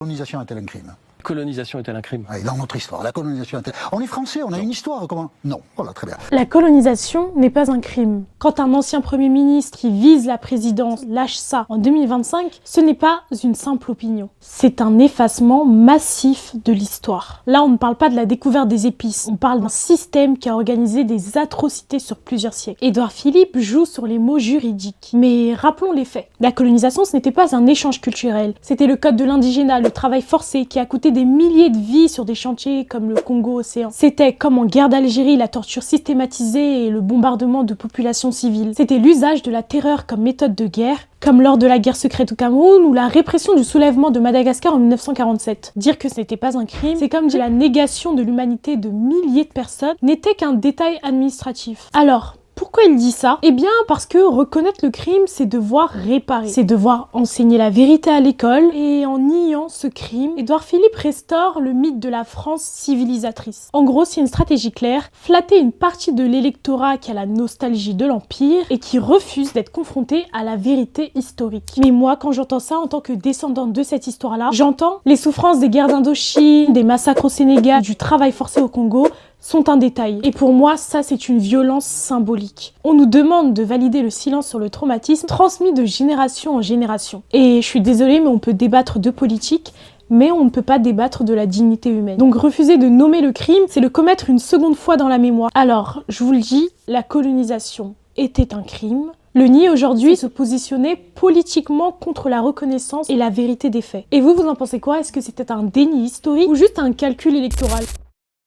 La colonisation est-elle un crime? La colonisation est-elle un crime? Oui, dans notre histoire, la colonisation est-elle... On est français, on a une histoire, comment? Non, voilà, très bien. La colonisation n'est pas un crime. Quand un ancien Premier ministre qui vise la présidence lâche ça en 2025, ce n'est pas une simple opinion. C'est un effacement massif de l'histoire. Là, on ne parle pas de la découverte des épices, on parle d'un système qui a organisé des atrocités sur plusieurs siècles. Édouard Philippe joue sur les mots juridiques. Mais rappelons les faits. La colonisation, ce n'était pas un échange culturel. C'était le code de l'indigénat, le travail forcé qui a coûté des milliers de vies sur des chantiers comme le Congo-Océan. C'était comme en guerre d'Algérie, la torture systématisée et le bombardement de populations civiles. C'était l'usage de la terreur comme méthode de guerre, comme lors de la guerre secrète au Cameroun ou la répression du soulèvement de Madagascar en 1947. Dire que ce n'était pas un crime, c'est comme dire la négation de l'humanité de milliers de personnes n'était qu'un détail administratif. Alors, pourquoi il dit ça? Eh bien parce que reconnaître le crime, c'est devoir réparer. C'est devoir enseigner la vérité à l'école. Et en niant ce crime, Édouard Philippe restaure le mythe de la France civilisatrice. En gros, c'est une stratégie claire, flatter une partie de l'électorat qui a la nostalgie de l'Empire et qui refuse d'être confronté à la vérité historique. Mais moi, quand j'entends ça en tant que descendante de cette histoire-là, j'entends les souffrances des guerres d'Indochine, des massacres au Sénégal, du travail forcé au Congo, sont un détail. Et pour moi, ça, c'est une violence symbolique. On nous demande de valider le silence sur le traumatisme transmis de génération en génération. Et je suis désolée, mais on peut débattre de politique, mais on ne peut pas débattre de la dignité humaine. Donc refuser de nommer le crime, c'est le commettre une seconde fois dans la mémoire. Alors, je vous le dis, la colonisation était un crime. Le nier aujourd'hui, c'est se positionner politiquement contre la reconnaissance et la vérité des faits. Et vous en pensez quoi? Est-ce que c'était un déni historique ou juste un calcul électoral?